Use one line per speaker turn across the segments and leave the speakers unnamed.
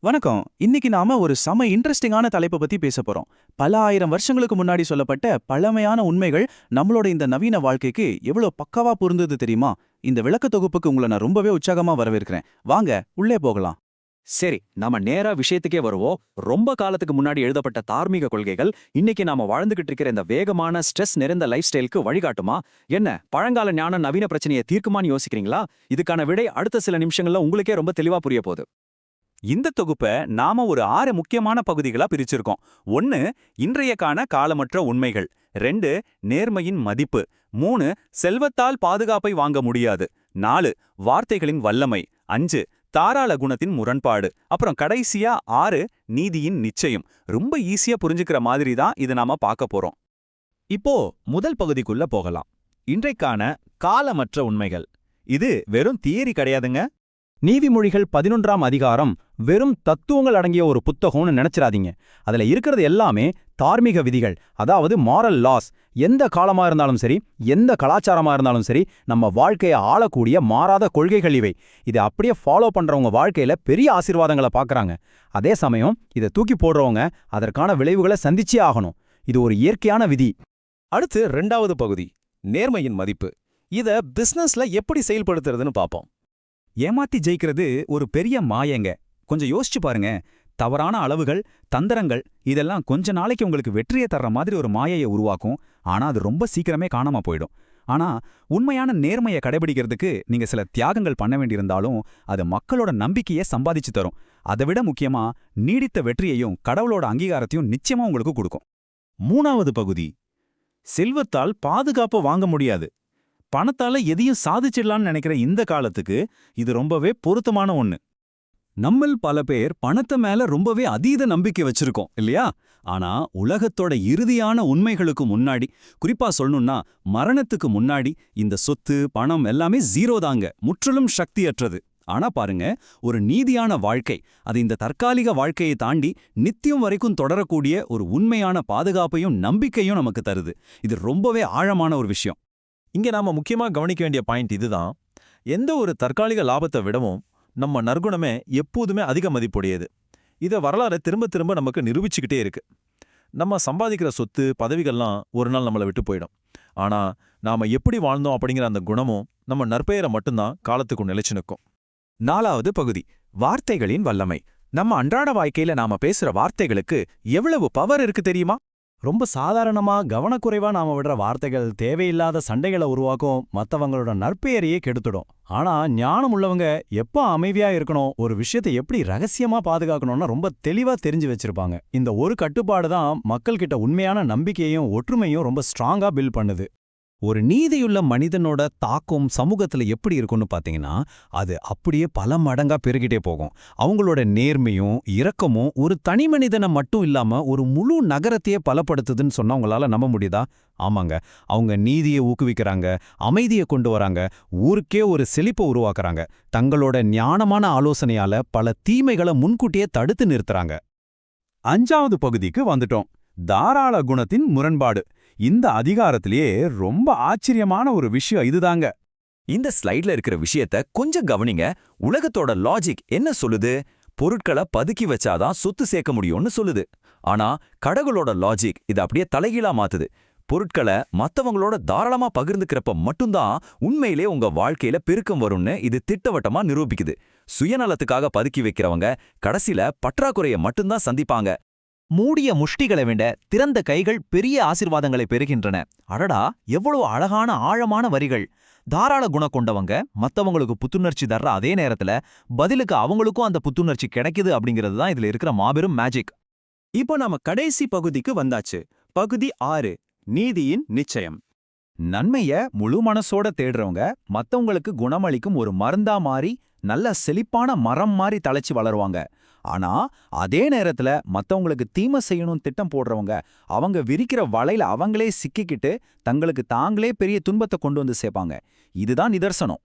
வணக்கம். இன்னைக்கு நாம ஒரு செம இன்ட்ரெஸ்டிங்கான தலைப்பை பத்தி பேச போறோம். பல ஆயிரம் வருஷங்களுக்கு முன்னாடி சொல்லப்பட்ட பழமையான உண்மைகள் நம்மளோட இந்த நவீன வாழ்க்கைக்கு எவ்வளவு பக்காவா பொருந்தது தெரியுமா? இந்த விளக்க தொகுப்புக்கு உங்களை நான் ரொம்பவே உற்சாகமா வரவேற்கிறேன். வாங்க உள்ளே போகலாம்.
சரி, நாம நேரா விஷயத்துக்கே வருவோம். ரொம்ப காலத்துக்கு முன்னாடி எழுதப்பட்ட தார்மீக கொள்கைகள் இன்னைக்கு நாம வாழ்ந்துகிட்டு இருக்கிற இந்த வேகமான ஸ்ட்ரெஸ் நிறைந்த லைஃப் ஸ்டைலுக்கு வழிகாட்டுமா? என்ன பழங்கால ஞான நவீன பிரச்சனையை தீர்க்குமான்னு யோசிக்கிறீங்களா? இதுக்கான விடை அடுத்த சில நிமிஷங்கள்ல உங்களுக்கே ரொம்ப தெளிவா புரிய போகுது.
இந்த தொகுப்பை நாம ஒரு 6 முக்கியமான பகுதிகளா பிரிச்சிருக்கோம். 1 இன்றையக்கான காலமற்ற உண்மைகள். 2 நேர்மையின் மதிப்பு. 3 செல்வத்தால் பாதுகாப்பை வாங்க முடியாது. 4 வார்த்தைகளின் வல்லமை. 5 தாராள குணத்தின் முரண்பாடு. அப்புறம் கடைசியா 6 நீதியின் நிச்சயம். ரொம்ப ஈஸியா புரிஞ்சுக்கிற மாதிரி தான் இது நாம பார்க்க போறோம். இப்போ முதல் பகுதிக்குள்ள போகலாம். இன்றைக்கான காலமற்ற உண்மைகள். இது வெறும் தியரி கிடையாதுங்க.
நீதிமொழிகள் 11ஆம் அதிகாரம் வெறும் தத்துவங்கள் அடங்கிய ஒரு புத்தகம்னு நினைச்சிராதீங்க. அதுல இருக்கிறது எல்லாமே தார்மீக விதிகள், அதாவது மாரல் லாஸ். எந்த காலமா இருந்தாலும் சரி, எந்த கலாச்சாரமா இருந்தாலும் சரி, நம்ம வாழ்க்கையை ஆளக்கூடிய மாறாத கொள்கைகள் இவை. இதை அப்படியே ஃபாலோ பண்றவங்க வாழ்க்கையில பெரிய ஆசீர்வாதங்களை பார்க்கறாங்க. அதே சமயம் இதை தூக்கி போடுறவங்க அதற்கான விளைவுகளை சந்திச்சே ஆகணும். இது ஒரு இயற்கையான விதி.
அடுத்து 2வது பகுதி, நேர்மையின் மதிப்பு. இத பிசினஸ்ல எப்படி செயல்படுத்துறதுன்னு பாப்போம்.
ஏமாத்தி ஜெயிக்கிறது ஒரு பெரிய மாயங்க. கொஞ்சம் யோசிச்சு பாருங்க. தவறான அளவுகள், தந்திரங்கள் இதெல்லாம் கொஞ்ச நாளைக்கு உங்களுக்கு வெற்றியை தர்ற மாதிரி ஒரு மாயையை உருவாக்கும். ஆனா அது ரொம்ப சீக்கிரமே காணாம போயிடும். ஆனா உண்மையான நேர்மையை கடைபிடிக்கிறதுக்கு நீங்க சில தியாகங்கள் பண்ண வேண்டியிருந்தாலும் அது மக்களோட நம்பிக்கையை சம்பாதிச்சு தரும். அதை விட முக்கியமா நீடித்த வெற்றியையும் கடவுளோட அங்கீகாரத்தையும் நிச்சயமா உங்களுக்கு கொடுக்கும். 3வது பகுதி, செல்வத்தால் பாதுகாப்பு வாங்க முடியாது. பணத்தால எதையும் சாதிச்சிடலான்னு நினைக்கிற இந்த காலத்துக்கு இது ரொம்பவே பொருத்தமான ஒண்ணு. நம்மள் பல பேர் பணத்தை மேல ரொம்பவே அதீத நம்பிக்கை வச்சிருக்கோம் இல்லையா? ஆனா உலகத்தோட இறுதியான உண்மைகளுக்கு முன்னாடி, குறிப்பா சொல்லணும்னா மரணத்துக்கு முன்னாடி, இந்த சொத்து பணம் எல்லாமே ஜீரோ தாங்க, முற்றிலும் சக்தியற்றது. ஆனா பாருங்க, ஒரு நீதியான வாழ்க்கை, அது இந்த தற்காலிக வாழ்க்கையை தாண்டி நித்தியம் வரைக்கும் தொடரக்கூடிய ஒரு உண்மையான பாதுகாப்பையும் நம்பிக்கையும் நமக்கு தருது. இது ரொம்பவே ஆழமான ஒரு விஷயம்.
இங்க நாம முக்கியமா கவனிக்க வேண்டிய பாயிண்ட் இதுதான். எந்த ஒரு தற்காலிக லாபத்தை விடவும் நம்ம நற்குணமே எப்போதுமே அதிக மதிப்புடையது. இதை வரலாறு திரும்ப திரும்ப நமக்கு நிரூபிச்சுக்கிட்டே இருக்கு. நம்ம சம்பாதிக்கிற சொத்து பதவிகள்லாம் ஒரு நாள் நம்மளை விட்டு போயிடும். ஆனா நாம எப்படி வாழ்ந்தோம் அப்படிங்கிற அந்த குணமும் நம்ம நற்பெயரை மட்டும்தான் காலத்துக்கு நிலைச்சு நிற்கும்.
4வது பகுதி, வார்த்தைகளின் வல்லமை. நம்ம அன்றாட வாழ்க்கையில நாம பேசுற வார்த்தைகளுக்கு எவ்வளவு பவர் இருக்கு தெரியுமா?
ரொம்ப சாதாரணமா கவனக்குறைவா நாம விடுற வார்த்தைகள் தேவையில்லாத சண்டைகளை உருவாக்கும், மத்தவங்களோட நற்பெயரையே கெடுத்துடும். ஆனா ஞானம் உள்ளவங்க எப்ப அமைதியா இருக்கணும், ஒரு விஷயத்தை எப்படி ரகசியமா பாதுகாக்கணும்னு ரொம்ப தெளிவா தெரிஞ்சு வச்சிருப்பாங்க. இந்த ஒரு கட்டுப்பாடு தான் மக்கள்கிட்ட உண்மையான நம்பிக்கையும் ஒற்றுமையும் ரொம்ப ஸ்ட்ராங்கா பில்ட் பண்ணுது.
ஒரு நீதியுள்ள மனிதனோட தாக்கம் சமூகத்துல எப்படி இருக்கும்னு பாத்தீங்கன்னா, அது அப்படியே பல மடங்கா பெருகிட்டே போகும். அவங்களோட நேர்மையும் இரக்கமும் ஒரு தனி மனிதனை மட்டும் இல்லாம ஒரு முழு நகரத்தையே பலப்படுத்துதுன்னு சொன்னா உங்களால நம்ப முடியுதா? ஆமாங்க, அவங்க நீதியை ஊக்குவிக்கிறாங்க, அமைதியை கொண்டு வராங்க, ஊருக்கே ஒரு செழிப்பை உருவாக்குறாங்க. தங்களோட ஞானமான ஆலோசனையால பல தீமைகளை முன்கூட்டியே தடுத்து நிறுத்துறாங்க. 5வது பகுதிக்கு வந்துட்டோம், தாராள குணத்தின் முரண்பாடு. இந்த அதிகாரத்திலேயே ரொம்ப ஆச்சரியமான ஒரு விஷயம் இதுதாங்க.
இந்த ஸ்லைட்ல இருக்கிற விஷயத்த கொஞ்சம் கவனிங்க. உலகத்தோட லாஜிக் என்ன சொல்லுது? பொருட்களை பதுக்கி வச்சாதான் சொத்து சேர்க்க முடியும்னு சொல்லுது. ஆனா கடவுளோட லாஜிக் இதை அப்படியே தலைகீழா மாத்துது. பொருட்களை மத்தவங்களோட தாராளமா பகிர்ந்துக்கிறப்ப மட்டும்தான் உண்மையிலே உங்க வாழ்க்கையில பெருக்கம் வரும்னு இது திட்டவட்டமா நிரூபிக்குது. சுயநலத்துக்காக பதுக்கி வைக்கிறவங்க கடைசியில பற்றாக்குறையை மட்டும்தான் சந்திப்பாங்க.
மூடிய முஷ்டிகளை விட திறந்த கைகள் பெரிய ஆசிர்வாதங்களை பெறுகின்றன. அடடா, எவ்வளவு அழகான ஆழமான வரிகள்! தாராள குணம் கொண்டவங்க மத்தவங்களுக்கு புத்துணர்ச்சி தர்ற அதே நேரத்துல பதிலுக்கு அவங்களுக்கும் அந்த புத்துணர்ச்சி கிடைக்குது அப்படிங்கிறது தான் இதுல இருக்கிற மாபெரும் மேஜிக்.
இப்போ நாம கடைசி பகுதிக்கு வந்தாச்சு. பகுதி 6, நீதியின் நிச்சயம். நன்மைய முழு மனசோட தேடுறவங்க மத்தவங்களுக்கு குணமளிக்கும் ஒரு மருந்தா மாறி நல்ல செழிப்பான மரம் மாறி தழைச்சு வளருவாங்க. ஆனா அதே நேரத்துல மத்தவங்களுக்கு தீமை செய்யணும் திட்டம் போடுறவங்க அவங்க விரிக்கிற வலையில அவங்களே சிக்கிக்கிட்டு தங்களுக்கு தாங்களே பெரிய துன்பத்தை கொண்டு வந்து சேர்ப்பாங்க. இதுதான் நிதர்சனம்.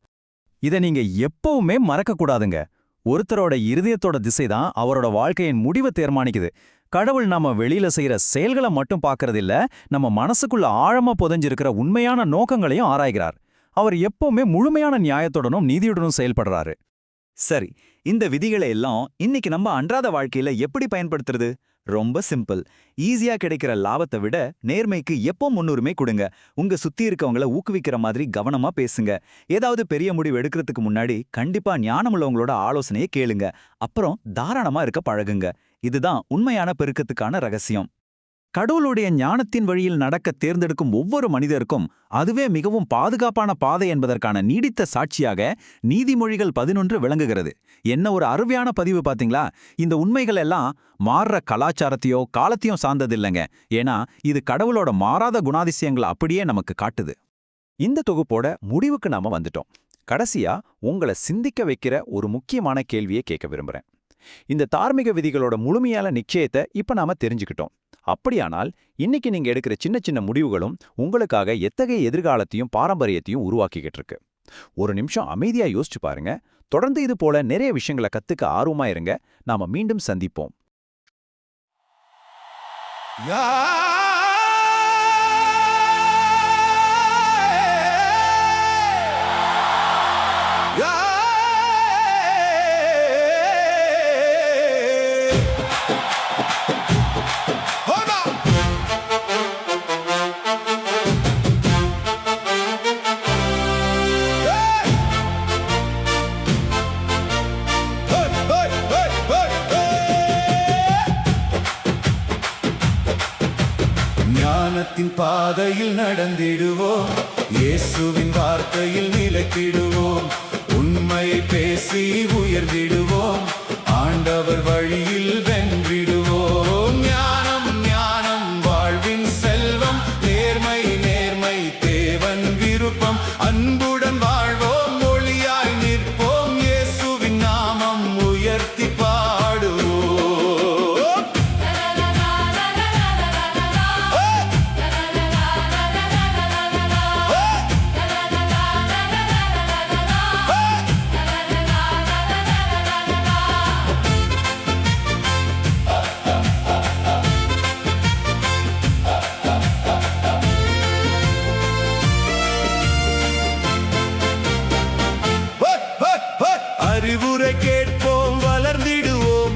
இதை நீங்க எப்பவுமே மறக்கக்கூடாதுங்க. ஒருத்தரோட இருதயத்தோட திசைதான் அவரோட வாழ்க்கையின் முடிவை தீர்மானிக்குது. கடவுள் நாம வெளியில செய்யற செயல்களை மட்டும் பார்க்கறதில்ல, நம்ம மனசுக்குள்ள ஆழமா புதைஞ்சிருக்கிற உண்மையான நோக்கங்களையும் ஆராய்கிறார். அவர் எப்பவுமே முழுமையான நியாயத்துடனும் நீதியுடனும் செயல்படுறாரு.
சரி,
இந்த விதிகளை எல்லாம் இன்னைக்கு நம்ம அன்றாட வாழ்க்கையில எப்படி பயன்படுத்துறது? ரொம்ப சிம்பிள். ஈஸியா கிடைக்கிற லாபத்தை விட நேர்மைக்கு எப்போ முன்னுரிமை கொடுங்க. உங்க சுத்தி இருக்கவங்கள ஊக்குவிக்கிற மாதிரி கவனமா பேசுங்க. ஏதாவது பெரிய முடிவு எடுக்கிறதுக்கு முன்னாடி கண்டிப்பா ஞானமுள்ளவங்களோட ஆலோசனையை கேளுங்க. அப்புறம் தாராளமா இருக்க பழகுங்க. இதுதான் உண்மையான பெருக்கத்துக்கான ரகசியம். கடவுளுடைய ஞானத்தின் வழியில் நடக்க தேர்ந்தெடுக்கும் ஒவ்வொரு மனிதருக்கும் அதுவே மிகவும் பாதுகாப்பான பாதை என்பதற்கான நீடித்த சாட்சியாக நீதிமொழிகள் 11 விளங்குகிறது. என்ன ஒரு அருமையான பதிவு பாத்தீங்களா? இந்த உண்மைகள் எல்லாம் மாறுற கலாச்சாரத்தையோ காலத்தையும் சார்ந்ததில்லைங்க. ஏன்னா இது கடவுளோட மாறாத குணாதிசயங்களை அப்படியே நமக்கு காட்டுது.
இந்த தொகுப்போட முடிவுக்கு நாம வந்துட்டோம். கடைசியா உங்களை சிந்திக்க வைக்கிற ஒரு முக்கியமான கேள்வியை கேட்க விரும்புறேன். இந்த தார்மீக விதிகளோட முழுமையான நிச்சயத்தை இப்ப நாம தெரிஞ்சுக்கிட்டோம். அப்படியானால் இன்னைக்கு நீங்க எடுக்கிற சின்ன சின்ன முடிவுகளும் உங்களுக்காக எத்தகைய எதிர்காலத்தையும் பாரம்பரியத்தையும் உருவாக்கிக்கிட்டு இருக்கு. ஒரு நிமிஷம் அமைதியா யோசிச்சு பாருங்க. தொடர்ந்து இது போல நிறைய விஷயங்களை கத்துக்க ஆர்வமா இருங்க. நாம மீண்டும் சந்திப்போம்.
ஞானத்தின் பாதையில் நடந்திடுவோம், இயேசுவின் வார்த்தையில் நிலைத்திடுவோம், உண்மையை பேசி உயர்ந்திடுவோம், ஆண்டவர் வழியில் வென்றிடுவோம். ஞானம் ஞானம் வாழ்வின் செல்வம், நேர்மை நேர்மை தேவன் விருப்பம், அன்புடன் வாழ்வோம், ஒளியாய் நிற்போம், இயேசுவின் நாமம் உயர்த்தி பாடுவோம். அறிவுரை கேட்போம், வளர்ந்திடுவோம்,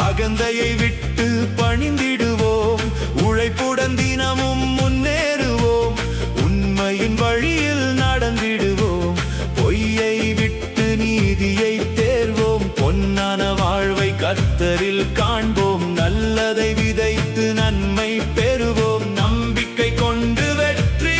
அகந்தையை விட்டு பணிந்திடுவோம், உழைப்புடன் தினமும் முன்னேறுவோம், உண்மையின் வழியில் நடந்திடுவோம், பொய்யை விட்டு நீதியை தேர்வோம், பொன்னான வாழ்வை கர்த்தரில் காண்போம், நல்லதை விதைத்து நன்மை பெறுவோம், நம்பிக்கை கொண்டு வெற்றி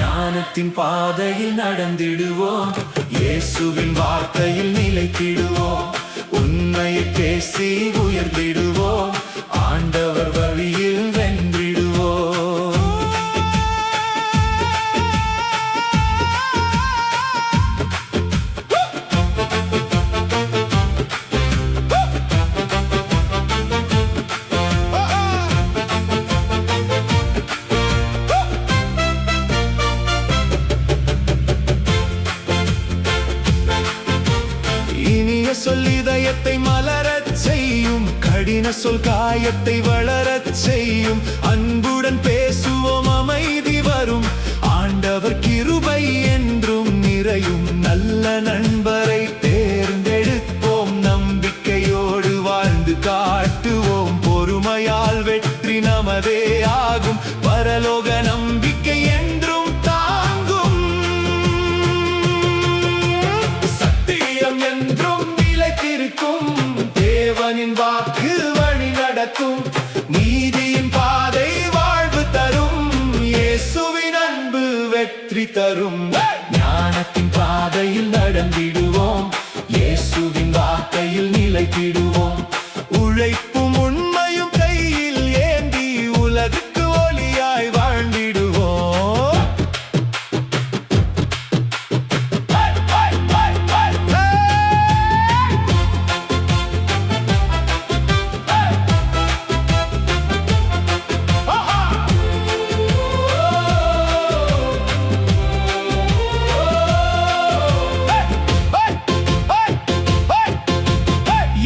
ஞானத்தின் பாதையில் நடந்திடுவோம், இயேசுவின் வார்த்தையில் நிலைத்திடுவோம், உண்மையை பேசி உயர்ந்திடுவோம், ஆண்டவர் வழியில் வென்றிடுவோம். இனிய சொல் இதயத்தை மலரச் செய்யும், கடின சொல் காயத்தை வளரச் செய்யும், அன்புடன் பேசுவோம் அமைதி வரும், ஆண்டவர் கிருபை என்றும் நிறையும், நல்ல நண்பரை தேர்ந்தெடுப்போம், நம்பிக்கையோடு வாழ்ந்து காட்டுவோம், பொறுமையால் வெற்றி நமதே ஆகும், பரலோக நம்பிக்கை என்றும் தாங்கும், சத்தியம் என்றும் நிலைத்திருக்கும், தேவனின் வாக்கு வழி நடத்தும், நீதியின் பாதை வாழ்வு தரும், இயேசுவின் அன்பு வெற்றி தரும். ஞானத்தின் பாதையில் நடந்திடுவோம், இயேசுவின் வார்த்தையில் நிலைத்திடுவோம், உழைப்பும் உண்மையும் கையில் ஏந்தி உலகுக்கு ஒளியாய் வாழ்ந்திடுவோம்.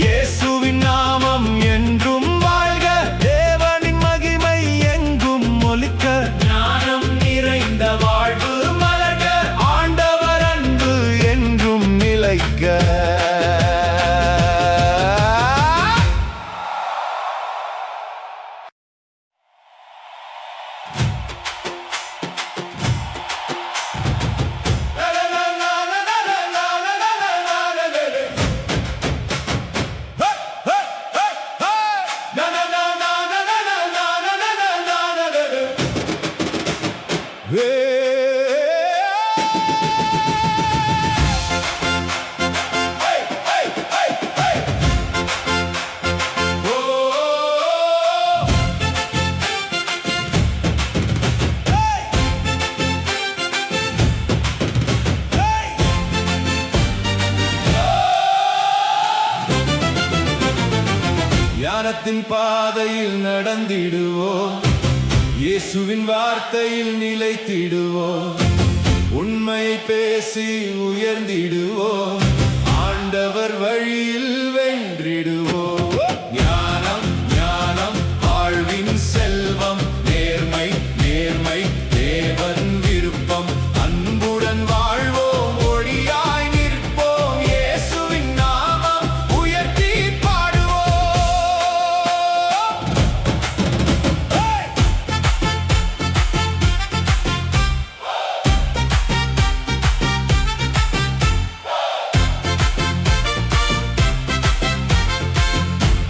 இயேசுவின் நாமம் ஞானத்தின் பாதையில் நடந்திடுவோம், இயேசுவின் வார்த்தையில் நிலைத்திடுவோம், உண்மையை பேசி உயர்ந்திடுவோம், ஆண்டவர் வழியில் வென்றிடுவோம். ஞானம் ஞானம் வாழ்வின் செல்வம், நேர்மை நேர்மை தேவன் விருப்பம், அன்புடன் வாழ்வோம், ஒளியாய் நிற்போம், இயேசுவின் நாமம் உயர்த்தி பாடுவோம்.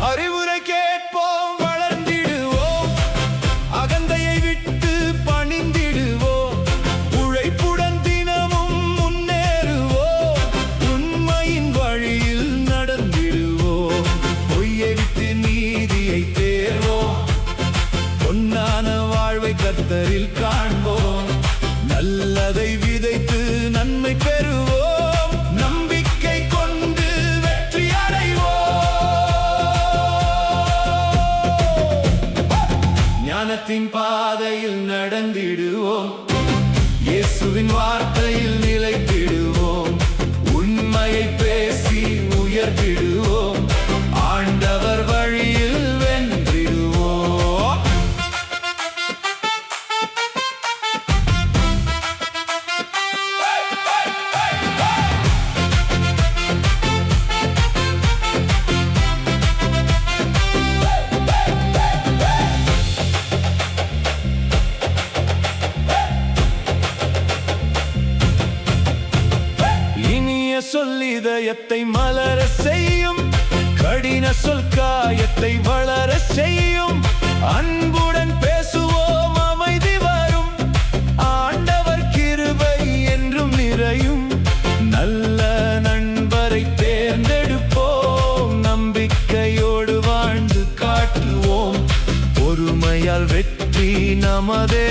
அறிவுரை கேட்போம், வளர்ந்திடுவோம், அகந்தையை விட்டு பணிந்திடுவோம், உழைப்புடன் தினமும் முன்னேறுவோம், உண்மையின் வழியில் நடந்திடுவோம், பொய்யை விட்டு நீதியை தேர்வோம், பொன்னான வாழ்வை கர்த்தரில் காண்போம், நல்லதை விதைத்து நன்மை பெறுவோம், நம்பிக்கை கொண்டு வெற்றி அடைவோம். ஞானத்தின் பாதையில் நடந்திடுவோம், இயேசுவின் வார்த்தையில் நிலைத்திடுவோம், உண்மையை பேசி உயர்த்திடுவோம், ஆண்டவர் வழியில் வென்றிடுவோம். இனிய சொல்லிதயத்தை மலர செய்யும், கடின சொல் காயத்தை வளர செய்யும், அன்புடன் பேசுவோம், அமைதி வரும், ஆண்டவர் கிருபை என்றும் நிறையும், நல்ல நண்பரை தேர்ந்தெடுப்போம், நம்பிக்கையோடு வாழ்ந்து காட்டுவோம், பொறுமையால் வெற்றி நமதே.